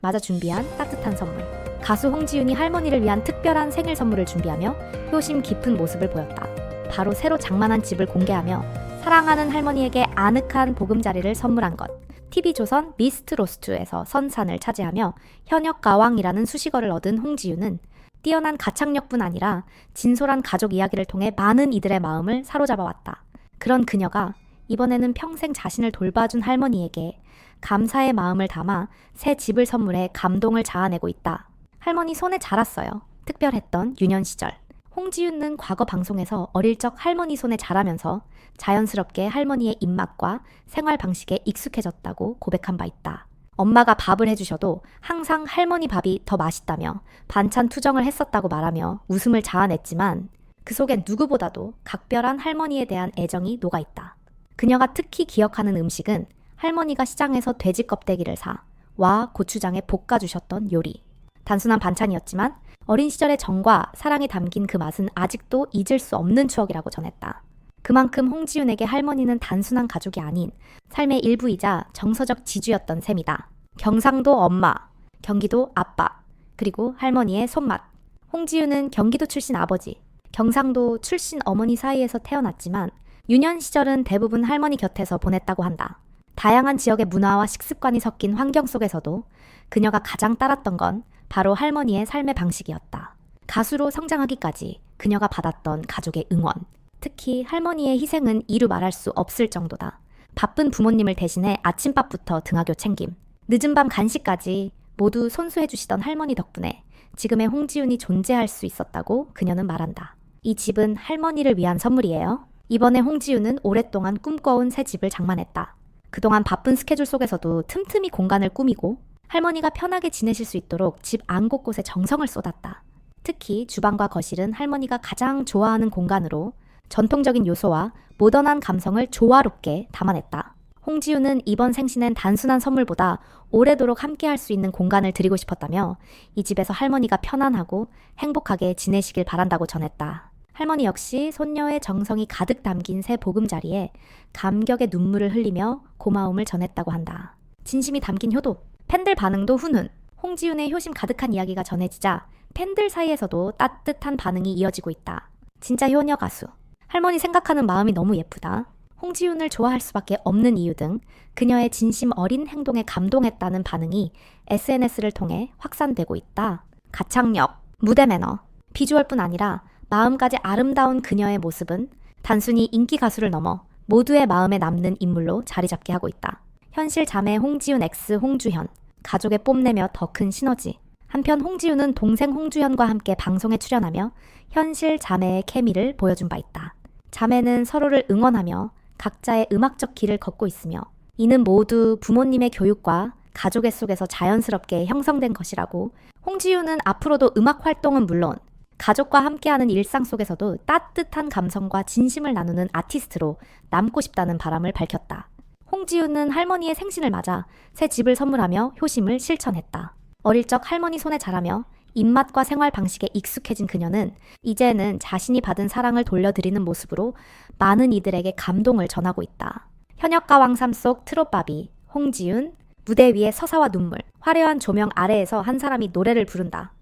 맞아 준비한 따뜻한 선물. 가수 홍지윤이 할머니를 위한 특별한 생일 선물을 준비하며 효심 깊은 모습을 보였다. 바로 새로 장만한 집을 공개하며 사랑하는 할머니에게 아늑한 보금자리를 선물한 것. TV조선 미스트 로스트에서 선산을 차지하며 현역 가왕이라는 수식어를 얻은 홍지윤은 뛰어난 가창력뿐 아니라 진솔한 가족 이야기를 통해 많은 이들의 마음을 사로잡아왔다. 그런 그녀가 이번에는 평생 자신을 돌봐준 할머니에게 감사의 마음을 담아 새 집을 선물해 감동을 자아내고 있다. 할머니 손에 자랐어요. 특별했던 유년 시절. 홍지윤은 과거 방송에서 어릴 적 할머니 손에 자라면서 자연스럽게 할머니의 입맛과 생활 방식에 익숙해졌다고 고백한 바 있다. 엄마가 밥을 해주셔도 항상 할머니 밥이 더 맛있다며 반찬 투정을 했었다고 말하며 웃음을 자아냈지만 그 속엔 누구보다도 각별한 할머니에 대한 애정이 녹아있다. 그녀가 특히 기억하는 음식은 할머니가 시장에서 돼지 껍데기를 사 와 고추장에 볶아주셨던 요리. 단순한 반찬이었지만 어린 시절의 정과 사랑이 담긴 그 맛은 아직도 잊을 수 없는 추억이라고 전했다. 그만큼 홍지윤에게 할머니는 단순한 가족이 아닌 삶의 일부이자 정서적 지주였던 셈이다. 경상도 엄마, 경기도 아빠, 그리고 할머니의 손맛. 홍지윤은 경기도 출신 아버지, 경상도 출신 어머니 사이에서 태어났지만 유년 시절은 대부분 할머니 곁에서 보냈다고 한다. 다양한 지역의 문화와 식습관이 섞인 환경 속에서도 그녀가 가장 따랐던 건 바로 할머니의 삶의 방식이었다. 가수로 성장하기까지 그녀가 받았던 가족의 응원. 특히 할머니의 희생은 이루 말할 수 없을 정도다. 바쁜 부모님을 대신해 아침밥부터 등하교 챙김, 늦은 밤 간식까지 모두 손수해주시던 할머니 덕분에 지금의 홍지윤이 존재할 수 있었다고 그녀는 말한다. 이 집은 할머니를 위한 선물이에요. 이번에 홍지윤은 오랫동안 꿈꿔온 새 집을 장만했다. 그동안 바쁜 스케줄 속에서도 틈틈이 공간을 꾸미고 할머니가 편하게 지내실 수 있도록 집 안 곳곳에 정성을 쏟았다. 특히 주방과 거실은 할머니가 가장 좋아하는 공간으로 전통적인 요소와 모던한 감성을 조화롭게 담아냈다. 홍지윤은 이번 생신엔 단순한 선물보다 오래도록 함께할 수 있는 공간을 드리고 싶었다며 이 집에서 할머니가 편안하고 행복하게 지내시길 바란다고 전했다. 할머니 역시 손녀의 정성이 가득 담긴 새 보금자리에 감격의 눈물을 흘리며 고마움을 전했다고 한다. 진심이 담긴 효도. 팬들 반응도 훈훈. 홍지윤의 효심 가득한 이야기가 전해지자 팬들 사이에서도 따뜻한 반응이 이어지고 있다. 진짜 효녀 가수. 할머니 생각하는 마음이 너무 예쁘다. 홍지윤을 좋아할 수밖에 없는 이유 등 그녀의 진심 어린 행동에 감동했다는 반응이 SNS를 통해 확산되고 있다. 가창력, 무대 매너, 비주얼뿐 아니라 마음까지 아름다운 그녀의 모습은 단순히 인기 가수를 넘어 모두의 마음에 남는 인물로 자리 잡게 하고 있다. 현실 자매 홍지윤 X 홍주현, 가족의 뽐내며 더 큰 시너지. 한편 홍지윤은 동생 홍주현과 함께 방송에 출연하며 현실 자매의 케미를 보여준 바 있다. 자매는 서로를 응원하며 각자의 음악적 길을 걷고 있으며 이는 모두 부모님의 교육과 가족의 속에서 자연스럽게 형성된 것이라고. 홍지윤은 앞으로도 음악 활동은 물론 가족과 함께하는 일상 속에서도 따뜻한 감성과 진심을 나누는 아티스트로 남고 싶다는 바람을 밝혔다. 홍지윤은 할머니의 생신을 맞아 새 집을 선물하며 효심을 실천했다. 어릴 적 할머니 손에 자라며 입맛과 생활 방식에 익숙해진 그녀는 이제는 자신이 받은 사랑을 돌려드리는 모습으로 많은 이들에게 감동을 전하고 있다. 현역가 왕삼 속 트롯바비 홍지윤. 무대 위에 서사와 눈물, 화려한 조명 아래에서 한 사람이 노래를 부른다.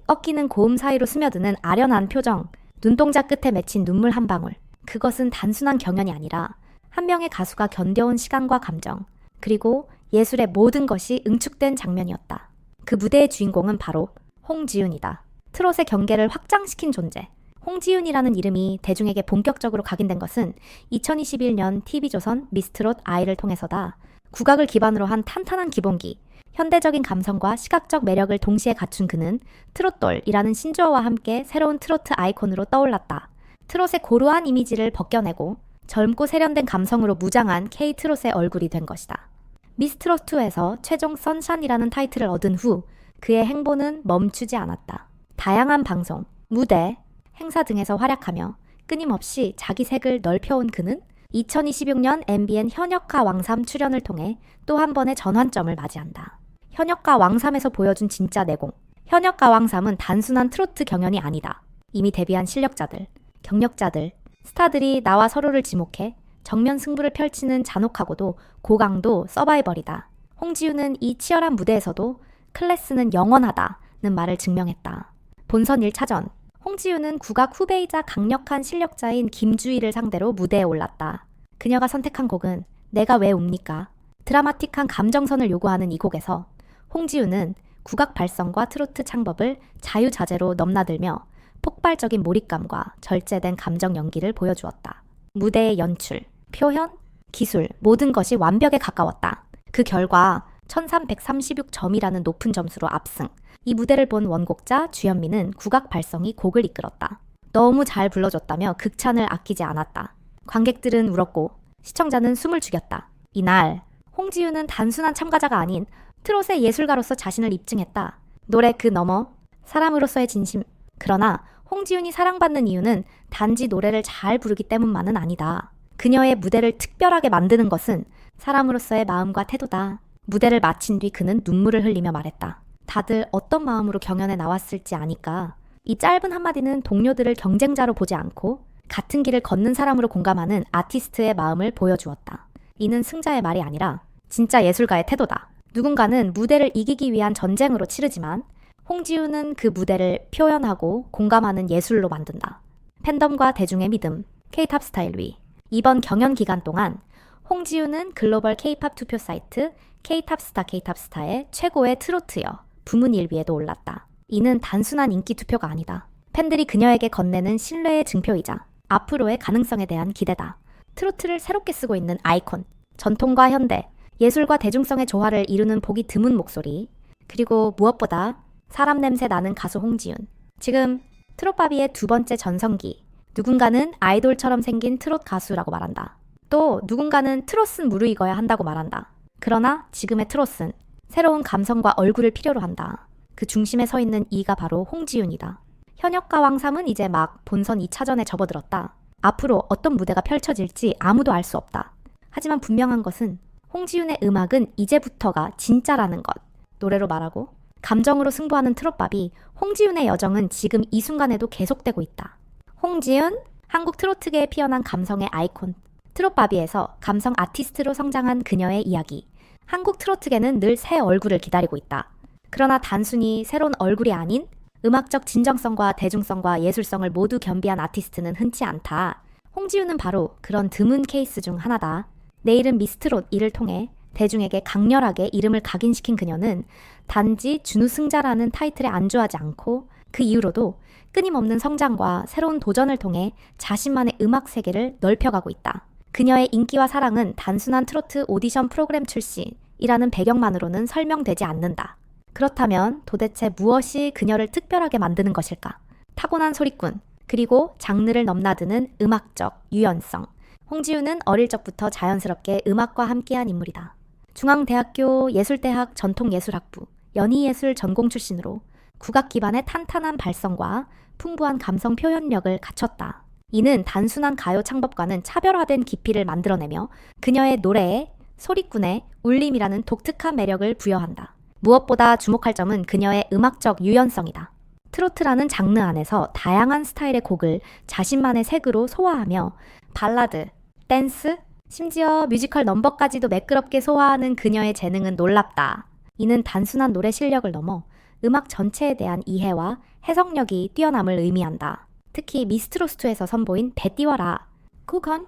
꺾이는 고음 사이로 스며드는 아련한 표정, 눈동자 끝에 맺힌 눈물 한 방울. 그것은 단순한 경연이 아니라 한 명의 가수가 견뎌온 시간과 감정, 그리고 예술의 모든 것이 응축된 장면이었다. 그 무대의 주인공은 바로 홍지윤이다. 트롯의 경계를 확장시킨 존재. 홍지윤이라는 이름이 대중에게 본격적으로 각인된 것은 2021년 TV조선 미스트롯 아이를 통해서다. 국악을 기반으로 한 탄탄한 기본기, 현대적인 감성과 시각적 매력을 동시에 갖춘 그는 트롯돌이라는 신조어와 함께 새로운 트로트 아이콘으로 떠올랐다. 트롯의 고루한 이미지를 벗겨내고 젊고 세련된 감성으로 무장한 K-트롯의 얼굴이 된 것이다. 미스트롯2에서 최종 선샤인이라는 타이틀을 얻은 후 그의 행보는 멈추지 않았다. 다양한 방송, 무대, 행사 등에서 활약하며 끊임없이 자기 색을 넓혀온 그는 2026년 MBN 현역가 왕삼 출연을 통해 또 한 번의 전환점을 맞이한다. 현역가 왕삼에서 보여준 진짜 내공. 현역가 왕삼은 단순한 트로트 경연이 아니다. 이미 데뷔한 실력자들, 경력자들, 스타들이 나와 서로를 지목해 정면 승부를 펼치는 잔혹하고도 고강도 서바이벌이다. 홍지윤은 이 치열한 무대에서도 클래스는 영원하다는 말을 증명했다. 본선 1차전, 홍지윤은 국악 후배이자 강력한 실력자인 김주희를 상대로 무대에 올랐다. 그녀가 선택한 곡은 내가 왜 웁니까? 드라마틱한 감정선을 요구하는 이 곡에서 홍지윤은 국악 발성과 트로트 창법을 자유자재로 넘나들며 폭발적인 몰입감과 절제된 감정 연기를 보여주었다. 무대의 연출, 표현, 기술 모든 것이 완벽에 가까웠다. 그 결과 1336점이라는 높은 점수로 압승. 이 무대를 본 원곡자 주현미는 국악 발성이 곡을 이끌었다. 너무 잘 불러줬다며 극찬을 아끼지 않았다. 관객들은 울었고 시청자는 숨을 죽였다. 이날 홍지윤은 단순한 참가자가 아닌 트롯의 예술가로서 자신을 입증했다. 노래 그 너머 사람으로서의 진심. 그러나 홍지윤이 사랑받는 이유는 단지 노래를 잘 부르기 때문만은 아니다. 그녀의 무대를 특별하게 만드는 것은 사람으로서의 마음과 태도다. 무대를 마친 뒤 그는 눈물을 흘리며 말했다. 다들 어떤 마음으로 경연에 나왔을지 아니까. 이 짧은 한마디는 동료들을 경쟁자로 보지 않고 같은 길을 걷는 사람으로 공감하는 아티스트의 마음을 보여주었다. 이는 승자의 말이 아니라 진짜 예술가의 태도다. 누군가는 무대를 이기기 위한 전쟁으로 치르지만 홍지윤은 그 무대를 표현하고 공감하는 예술로 만든다. 팬덤과 대중의 믿음, K-팝 스타일 위. 이번 경연 기간 동안 홍지윤은 글로벌 K-팝 투표 사이트 K-탑스타의 최고의 트로트여 부문 1위에도 올랐다. 이는 단순한 인기 투표가 아니다. 팬들이 그녀에게 건네는 신뢰의 증표이자 앞으로의 가능성에 대한 기대다. 트로트를 새롭게 쓰고 있는 아이콘, 전통과 현대, 예술과 대중성의 조화를 이루는 보기 드문 목소리, 그리고 무엇보다 사람 냄새 나는 가수 홍지윤. 지금 트롯바비의 두 번째 전성기. 누군가는 아이돌처럼 생긴 트롯 가수라고 말한다. 또 누군가는 트롯은 무르익어야 한다고 말한다. 그러나 지금의 트롯은 새로운 감성과 얼굴을 필요로 한다. 그 중심에 서 있는 이가 바로 홍지윤이다. 현역과 왕삼은 이제 막 본선 2차전에 접어들었다. 앞으로 어떤 무대가 펼쳐질지 아무도 알 수 없다. 하지만 분명한 것은 홍지윤의 음악은 이제부터가 진짜라는 것. 노래로 말하고 감정으로 승부하는 트롯밥이 홍지윤의 여정은 지금 이 순간에도 계속되고 있다. 홍지윤, 한국 트로트계에 피어난 감성의 아이콘. 트롯바비에서 감성 아티스트로 성장한 그녀의 이야기. 한국 트로트계는 늘 새 얼굴을 기다리고 있다. 그러나 단순히 새로운 얼굴이 아닌 음악적 진정성과 대중성과 예술성을 모두 겸비한 아티스트는 흔치 않다. 홍지윤은 바로 그런 드문 케이스 중 하나다. 내 이름 미스트롯 이를 통해 대중에게 강렬하게 이름을 각인시킨 그녀는 단지 준우승자라는 타이틀에 안주하지 않고 그 이후로도 끊임없는 성장과 새로운 도전을 통해 자신만의 음악 세계를 넓혀가고 있다. 그녀의 인기와 사랑은 단순한 트로트 오디션 프로그램 출시이라는 배경만으로는 설명되지 않는다. 그렇다면 도대체 무엇이 그녀를 특별하게 만드는 것일까? 타고난 소리꾼, 그리고 장르를 넘나드는 음악적 유연성. 홍지윤은 어릴 적부터 자연스럽게 음악과 함께한 인물이다. 중앙대학교 예술대학 전통예술학부 연희예술 전공 출신으로 국악 기반의 탄탄한 발성과 풍부한 감성 표현력을 갖췄다. 이는 단순한 가요 창법과는 차별화된 깊이를 만들어내며 그녀의 노래에 소리꾼의 울림이라는 독특한 매력을 부여한다. 무엇보다 주목할 점은 그녀의 음악적 유연성이다. 트로트라는 장르 안에서 다양한 스타일의 곡을 자신만의 색으로 소화하며 발라드, 댄스, 심지어 뮤지컬 넘버까지도 매끄럽게 소화하는 그녀의 재능은 놀랍다. 이는 단순한 노래 실력을 넘어 음악 전체에 대한 이해와 해석력이 뛰어남을 의미한다. 특히 미스트롯2에서 선보인 배 띄워라, 쿠건,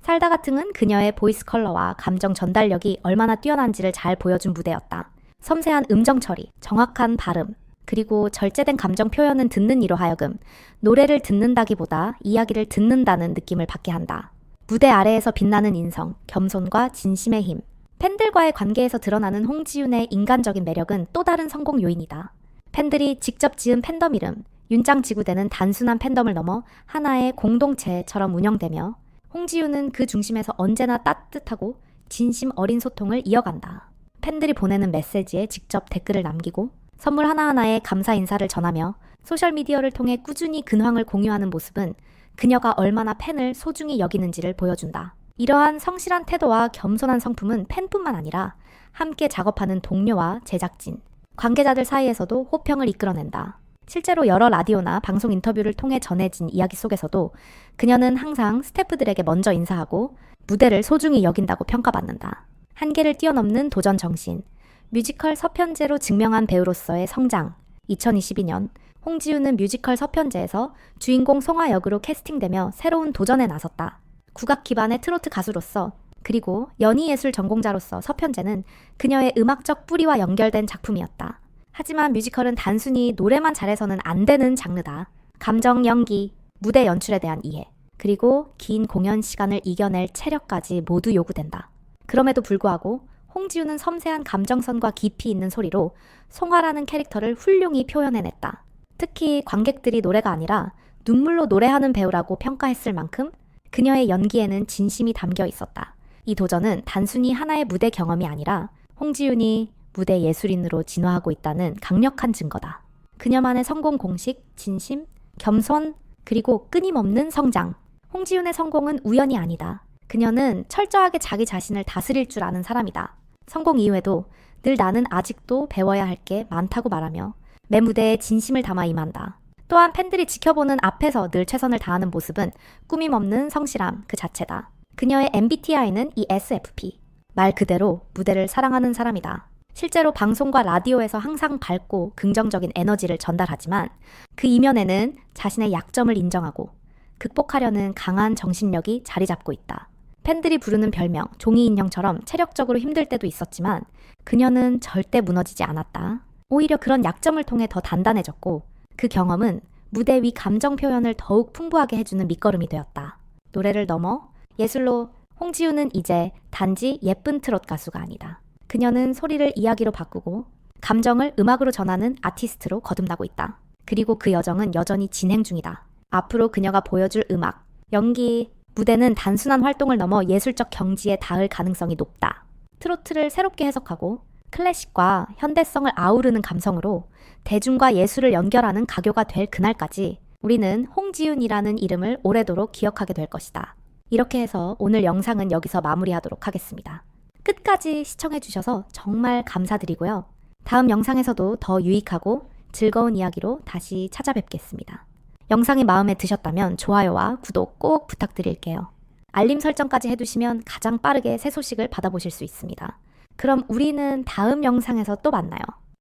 살다가 등은 그녀의 보이스 컬러와 감정 전달력이 얼마나 뛰어난지를 잘 보여준 무대였다. 섬세한 음정 처리, 정확한 발음, 그리고 절제된 감정 표현은 듣는 이로 하여금 노래를 듣는다기보다 이야기를 듣는다는 느낌을 받게 한다. 무대 아래에서 빛나는 인성, 겸손과 진심의 힘. 팬들과의 관계에서 드러나는 홍지윤의 인간적인 매력은 또 다른 성공 요인이다. 팬들이 직접 지은 팬덤 이름, 윤짱지구대는 단순한 팬덤을 넘어 하나의 공동체처럼 운영되며 홍지윤은 그 중심에서 언제나 따뜻하고 진심 어린 소통을 이어간다. 팬들이 보내는 메시지에 직접 댓글을 남기고 선물 하나하나에 감사 인사를 전하며 소셜미디어를 통해 꾸준히 근황을 공유하는 모습은 그녀가 얼마나 팬을 소중히 여기는지를 보여준다. 이러한 성실한 태도와 겸손한 성품은 팬뿐만 아니라 함께 작업하는 동료와 제작진, 관계자들 사이에서도 호평을 이끌어낸다. 실제로 여러 라디오나 방송 인터뷰를 통해 전해진 이야기 속에서도 그녀는 항상 스태프들에게 먼저 인사하고 무대를 소중히 여긴다고 평가받는다. 한계를 뛰어넘는 도전 정신, 뮤지컬 서편제로 증명한 배우로서의 성장. 2022년 홍지윤은 뮤지컬 서편제에서 주인공 송아 역으로 캐스팅되며 새로운 도전에 나섰다. 국악 기반의 트로트 가수로서 그리고 연희예술 전공자로서 서편제는 그녀의 음악적 뿌리와 연결된 작품이었다. 하지만 뮤지컬은 단순히 노래만 잘해서는 안 되는 장르다. 감정 연기, 무대 연출에 대한 이해, 그리고 긴 공연 시간을 이겨낼 체력까지 모두 요구된다. 그럼에도 불구하고 홍지윤은 섬세한 감정선과 깊이 있는 소리로 송아라는 캐릭터를 훌륭히 표현해냈다. 특히 관객들이 노래가 아니라 눈물로 노래하는 배우라고 평가했을 만큼 그녀의 연기에는 진심이 담겨 있었다. 이 도전은 단순히 하나의 무대 경험이 아니라 홍지윤이 무대 예술인으로 진화하고 있다는 강력한 증거다. 그녀만의 성공 공식, 진심, 겸손, 그리고 끊임없는 성장. 홍지윤의 성공은 우연이 아니다. 그녀는 철저하게 자기 자신을 다스릴 줄 아는 사람이다. 성공 이후에도 늘 나는 아직도 배워야 할 게 많다고 말하며 매 무대에 진심을 담아 임한다. 또한 팬들이 지켜보는 앞에서 늘 최선을 다하는 모습은 꾸밈 없는 성실함 그 자체다. 그녀의 MBTI는 ESFP. 말 그대로 무대를 사랑하는 사람이다. 실제로 방송과 라디오에서 항상 밝고 긍정적인 에너지를 전달하지만 그 이면에는 자신의 약점을 인정하고 극복하려는 강한 정신력이 자리 잡고 있다. 팬들이 부르는 별명 종이 인형처럼 체력적으로 힘들 때도 있었지만 그녀는 절대 무너지지 않았다. 오히려 그런 약점을 통해 더 단단해졌고 그 경험은 무대 위 감정 표현을 더욱 풍부하게 해주는 밑거름이 되었다. 노래를 넘어 예술로 홍지윤은 이제 단지 예쁜 트롯 가수가 아니다. 그녀는 소리를 이야기로 바꾸고 감정을 음악으로 전하는 아티스트로 거듭나고 있다. 그리고 그 여정은 여전히 진행 중이다. 앞으로 그녀가 보여줄 음악, 연기, 무대는 단순한 활동을 넘어 예술적 경지에 닿을 가능성이 높다. 트로트를 새롭게 해석하고 클래식과 현대성을 아우르는 감성으로 대중과 예술을 연결하는 가교가 될 그날까지 우리는 홍지윤이라는 이름을 오래도록 기억하게 될 것이다. 이렇게 해서 오늘 영상은 여기서 마무리하도록 하겠습니다. 끝까지 시청해주셔서 정말 감사드리고요. 다음 영상에서도 더 유익하고 즐거운 이야기로 다시 찾아뵙겠습니다. 영상이 마음에 드셨다면 좋아요와 구독 꼭 부탁드릴게요. 알림 설정까지 해두시면 가장 빠르게 새 소식을 받아보실 수 있습니다. 그럼 우리는 다음 영상에서 또 만나요.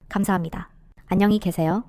감사합니다. 안녕히 계세요.